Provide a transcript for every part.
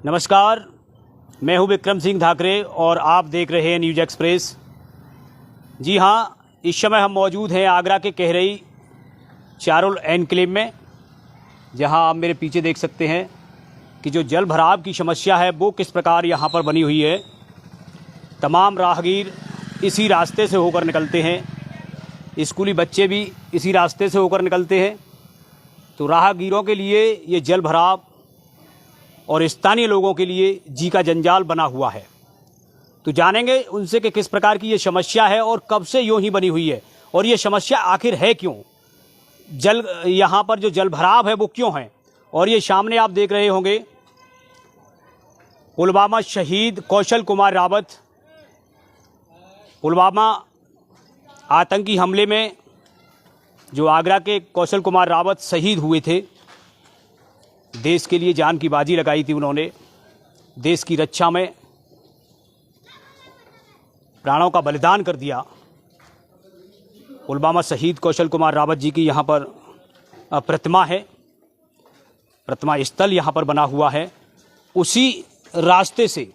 नमस्कार, मैं हूं विक्रम सिंह धाकरे और आप देख रहे हैं न्यूज़ एक्सप्रेस। जी हाँ, इस समय हम मौजूद हैं आगरा के कहरई चारोल एनक्लेव में, जहां आप मेरे पीछे देख सकते हैं कि जो जल भराव की समस्या है वो किस प्रकार यहां पर बनी हुई है। तमाम राहगीर इसी रास्ते से होकर निकलते हैं, स्कूली बच्चे भी इसी रास्ते से होकर निकलते हैं। तो राहगीरों के लिए ये जल भराव और स्थानीय लोगों के लिए जी का जंजाल बना हुआ है। तो जानेंगे उनसे कि किस प्रकार की ये समस्या है और कब से यूं ही बनी हुई है और ये समस्या आखिर है क्यों। यहाँ पर जो जल भराव है वो क्यों है। और ये सामने आप देख रहे होंगे पुलवामा शहीद कौशल कुमार रावत, पुलवामा आतंकी हमले में जो आगरा के कौशल कुमार रावत शहीद हुए थे। देश के लिए जान की बाजी लगाई थी उन्होंने, देश की रक्षा में प्राणों का बलिदान कर दिया। पुलवामा शहीद कौशल कुमार रावत जी की यहाँ पर प्रतिमा है, प्रतिमा स्थल यहाँ पर बना हुआ है। उसी रास्ते से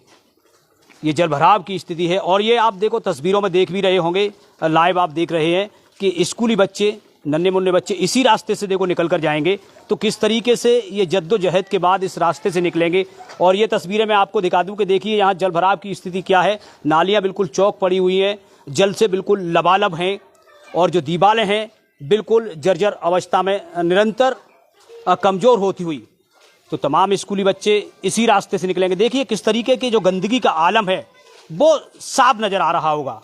ये जलभराव की स्थिति है। और ये आप देखो, तस्वीरों में देख भी रहे होंगे, लाइव आप देख रहे हैं कि स्कूली बच्चे, नन्हे मुन्ने बच्चे इसी रास्ते से देखो निकल कर जाएंगे। तो किस तरीके से ये जद्दोजहद के बाद इस रास्ते से निकलेंगे। और ये तस्वीरें मैं आपको दिखा दूं कि देखिए यहाँ जलभराव की स्थिति क्या है। नालियाँ बिल्कुल चौक पड़ी हुई हैं, जल से बिल्कुल लबालब हैं और जो दीवारें हैं बिल्कुल जर्जर अवस्था में निरंतर कमज़ोर होती हुई। तो तमाम स्कूली बच्चे इसी रास्ते से निकलेंगे। देखिए किस तरीके की जो गंदगी का आलम है वो साफ नज़र आ रहा होगा।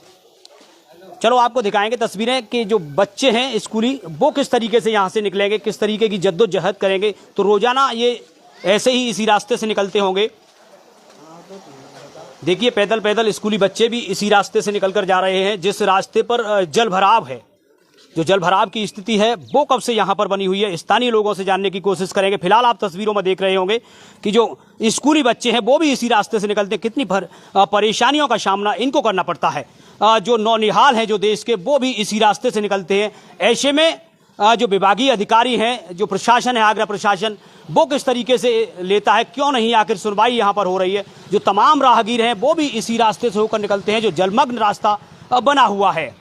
चलो आपको दिखाएंगे तस्वीरें कि जो बच्चे हैं स्कूली वो किस तरीके से यहाँ से निकलेंगे, किस तरीके की जद्दोजहद करेंगे। तो रोज़ाना ये ऐसे ही इसी रास्ते से निकलते होंगे। देखिए पैदल पैदल स्कूली बच्चे भी इसी रास्ते से निकल कर जा रहे हैं। जिस रास्ते पर जल भराव है, जो जल भराव की स्थिति है वो कब से यहाँ पर बनी हुई है, स्थानीय लोगों से जानने की कोशिश करेंगे। फिलहाल आप तस्वीरों में देख रहे होंगे कि जो स्कूली बच्चे हैं वो भी इसी रास्ते से निकलते हैं। कितनी परेशानियों का सामना इनको करना पड़ता है। जो नौनिहाल हैं जो देश के, वो भी इसी रास्ते से निकलते हैं। ऐसे में जो विभागीय अधिकारी हैं, जो प्रशासन है, आगरा प्रशासन, वो किस तरीके से लेता है, क्यों नहीं आखिर सुनवाई यहाँ पर हो रही है। जो तमाम राहगीर हैं वो भी इसी रास्ते से होकर निकलते हैं, जो जलमग्न रास्ता बना हुआ है।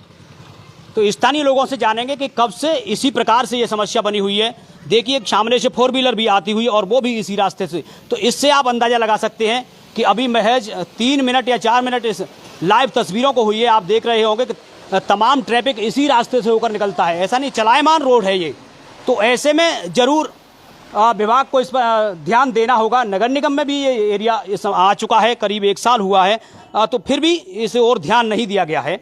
तो स्थानीय लोगों से जानेंगे कि कब से इसी प्रकार से ये समस्या बनी हुई है। देखिए सामने से 4 व्हीलर भी आती हुई और वो भी इसी रास्ते से। तो इससे आप अंदाज़ा लगा सकते हैं कि अभी महज 3 मिनट या 4 मिनट इस लाइव तस्वीरों को हुई है। आप देख रहे होंगे कि तमाम ट्रैफिक इसी रास्ते से होकर निकलता है। ऐसा नहीं, चलायमान रोड है ये। तो ऐसे में ज़रूर विभाग को इस पर ध्यान देना होगा। नगर निगम में भी ये एरिया आ चुका है, करीब 1 साल हुआ है, तो फिर भी इसे और ध्यान नहीं दिया गया है।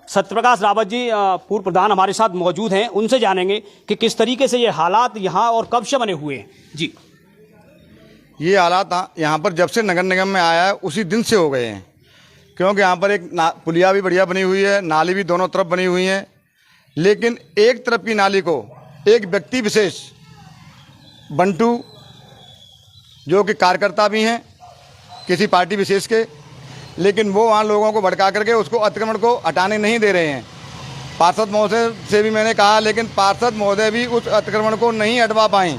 सत्यप्रकाश रावत जी पूर्व प्रधान हमारे साथ मौजूद हैं, उनसे जानेंगे कि किस तरीके से ये हालात यहाँ और कब से बने हुए हैं। जी, ये हालात यहाँ पर जब से नगर निगम में आया है उसी दिन से हो गए हैं, क्योंकि यहाँ पर एक पुलिया भी बढ़िया बनी हुई है, नाली भी दोनों तरफ बनी हुई है। लेकिन एक तरफ की नाली को एक व्यक्ति विशेष, बंटू, जो कि कार्यकर्ता भी हैं किसी पार्टी विशेष के, लेकिन वो वहाँ लोगों को भड़का करके उसको अतिक्रमण को हटाने नहीं दे रहे हैं। पार्षद महोदय से भी मैंने कहा, लेकिन पार्षद महोदय भी उस अतिक्रमण को नहीं हटवा पाए।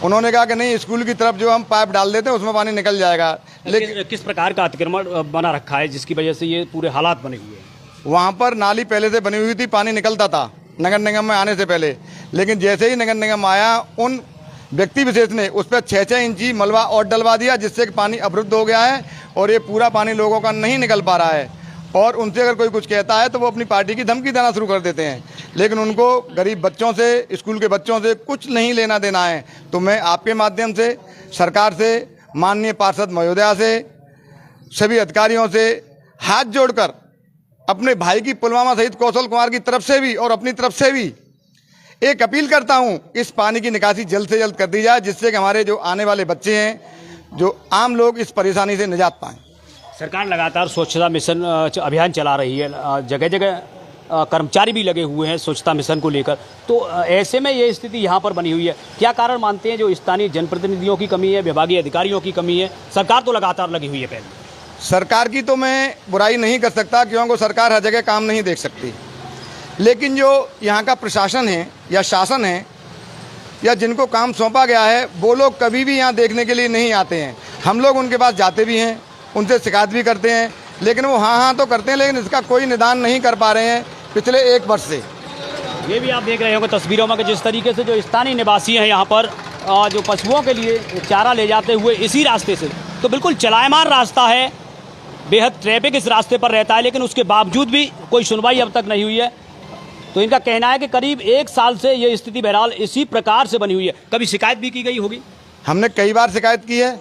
उन्होंने कहा कि नहीं, स्कूल की तरफ जो हम पाइप डाल देते हैं उसमें पानी निकल जाएगा। लेकिन किस प्रकार का अतिक्रमण बना रखा है जिसकी वजह से ये पूरे हालात बने हुए हैं। वहाँ पर नाली पहले से बनी हुई थी, पानी निकलता था नगर निगम में आने से पहले। लेकिन जैसे ही नगर निगम आया, उन व्यक्ति विशेष ने उस पर 6-6 इंची मलबा और डलवा दिया, जिससे कि पानी अवरुद्ध हो गया है और ये पूरा पानी लोगों का नहीं निकल पा रहा है। और उनसे अगर कोई कुछ कहता है तो वो अपनी पार्टी की धमकी देना शुरू कर देते हैं। लेकिन उनको गरीब बच्चों से, स्कूल के बच्चों से कुछ नहीं लेना देना है। तो मैं आपके माध्यम से सरकार से, माननीय पार्षद महोदया से, सभी अधिकारियों से हाथ जोड़कर अपने भाई की पुलवामा शहीद कौशल कुमार की तरफ से भी और अपनी तरफ से भी एक अपील करता हूं, इस पानी की निकासी जल्द से जल्द कर दी जाए, जिससे कि हमारे जो आने वाले बच्चे हैं, जो आम लोग, इस परेशानी से निजात पाएं। सरकार लगातार स्वच्छता मिशन अभियान चला रही है, जगह जगह कर्मचारी भी लगे हुए हैं स्वच्छता मिशन को लेकर। तो ऐसे में ये स्थिति यहाँ पर बनी हुई है। क्या कारण मानते हैं, जो स्थानीय जनप्रतिनिधियों की कमी है, विभागीय अधिकारियों की कमी है? सरकार तो लगातार लगी हुई है। पहले सरकार की तो मैं बुराई नहीं कर सकता, क्योंकि सरकार हर जगह काम नहीं देख सकती। लेकिन जो यहाँ का प्रशासन है या शासन है, या जिनको काम सौंपा गया है वो लोग कभी भी यहाँ देखने के लिए नहीं आते हैं। हम लोग उनके पास जाते भी हैं, उनसे शिकायत भी करते हैं, लेकिन वो हाँ तो करते हैं, लेकिन इसका कोई निदान नहीं कर पा रहे हैं पिछले 1 वर्ष से। ये भी आप देख रहे होंगे तस्वीरों में कि जिस तरीके से जो स्थानीय निवासी हैं यहाँ पर जो पशुओं के लिए चारा ले जाते हुए इसी रास्ते से, तो बिल्कुल चलायमान रास्ता है, बेहद ट्रैफिक इस रास्ते पर रहता है, लेकिन उसके बावजूद भी कोई सुनवाई अब तक नहीं हुई है। तो इनका कहना है कि करीब 1 साल से ये स्थिति बहरहाल इसी प्रकार से बनी हुई है। कभी शिकायत भी की गई होगी? हमने कई बार शिकायत की है,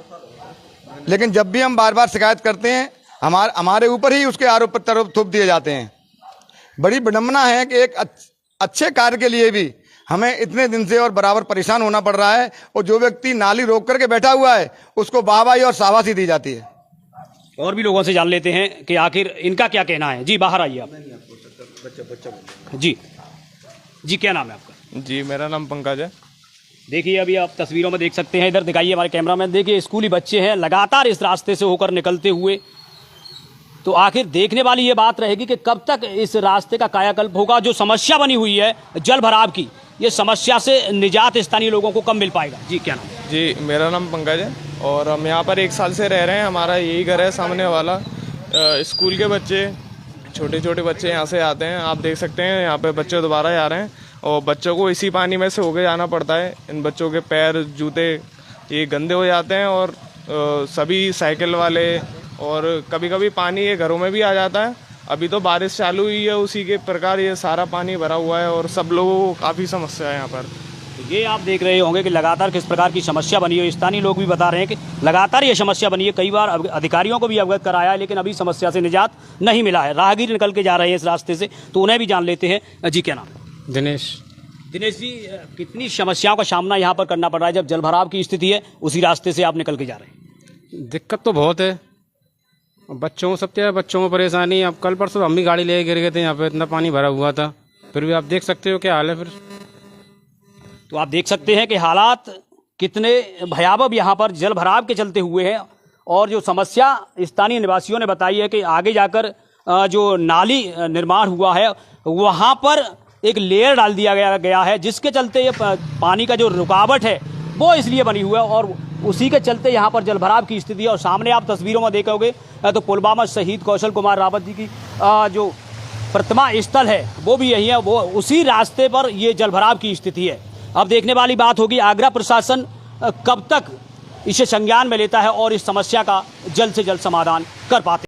लेकिन जब भी हम बार बार शिकायत करते हैं हमारे ऊपर ही उसके आरोप प्रत्यारोप थोप दिए जाते हैं। बड़ी विडम्बना है कि एक अच्छे कार्य के लिए भी हमें इतने दिन से और बराबर परेशान होना पड़ रहा है, और जो व्यक्ति नाली रोक करके बैठा हुआ है उसको वाहवाही और शाबाशी दी जाती है। और भी लोगों से जान लेते हैं कि आखिर इनका क्या कहना है। जी बाहर आइए आप। जी क्या नाम है आपका? जी मेरा नाम पंकज है। देखिए अभी आप तस्वीरों में देख सकते हैं, इधर दिखाइए हमारे कैमरामैन, देखिए स्कूली बच्चे हैं लगातार इस रास्ते से होकर निकलते हुए। तो आखिर देखने वाली ये बात रहेगी कि कब तक इस रास्ते का कायाकल्प होगा। जो समस्या बनी हुई है जल भराव की, ये समस्या से निजात स्थानीय लोगों को कब मिल पाएगा? जी क्या नाम? जी मेरा नाम पंकज है और हम यहाँ पर 1 साल से रह रहे हैं। हमारा यही घर है सामने वाला। स्कूल के बच्चे, छोटे छोटे बच्चे यहाँ से आते हैं। आप देख सकते हैं यहाँ पे बच्चे दोबारा जा रहे हैं और बच्चों को इसी पानी में से होके जाना पड़ता है। इन बच्चों के पैर, जूते ये गंदे हो जाते हैं और सभी साइकिल वाले, और कभी कभी पानी ये घरों में भी आ जाता है। अभी तो बारिश चालू हुई है, उसी के प्रकार ये सारा पानी भरा हुआ है और सब लोगों को काफ़ी समस्या है यहाँ पर। ये आप देख रहे होंगे कि लगातार किस प्रकार की समस्या बनी है। स्थानीय लोग भी बता रहे हैं कि लगातार ये समस्या बनी है। कई बार अधिकारियों को भी अवगत कराया है, लेकिन अभी समस्या से निजात नहीं मिला है। राहगीर निकल के जा रहे हैं इस रास्ते से, तो उन्हें भी जान लेते हैं। जी क्या नाम है? दिनेश। दिनेश जी, कितनी समस्याओं का सामना यहाँ पर करना पड़ रहा है जब जल भराव की स्थिति है, उसी रास्ते से आप निकल के जा रहे हैं? दिक्कत तो बहुत है, बच्चों को सबसे बच्चों को परेशानी। अब कल परसों हम भी गाड़ी ले गिर गए थे, यहाँ पे इतना पानी भरा हुआ था, फिर भी आप देख सकते हो क्या हाल है। फिर तो आप देख सकते हैं कि हालात कितने भयावह यहाँ पर जल भराव के चलते हुए हैं। और जो समस्या स्थानीय निवासियों ने बताई है कि आगे जाकर जो नाली निर्माण हुआ है वहाँ पर एक लेयर डाल दिया गया है, जिसके चलते ये पानी का जो रुकावट है वो इसलिए बनी हुई है, और उसी के चलते यहाँ पर जल भराव की स्थिति है। और सामने आप तस्वीरों में देखोगे तो पुलवामा शहीद कौशल कुमार रावत जी की जो प्रतिमा स्थल है वो भी यही है, वो उसी रास्ते पर ये जल भराव की स्थिति है। अब देखने वाली बात होगी आगरा प्रशासन कब तक इसे संज्ञान में लेता है और इस समस्या का जल्द से जल्द समाधान कर पाते हैं।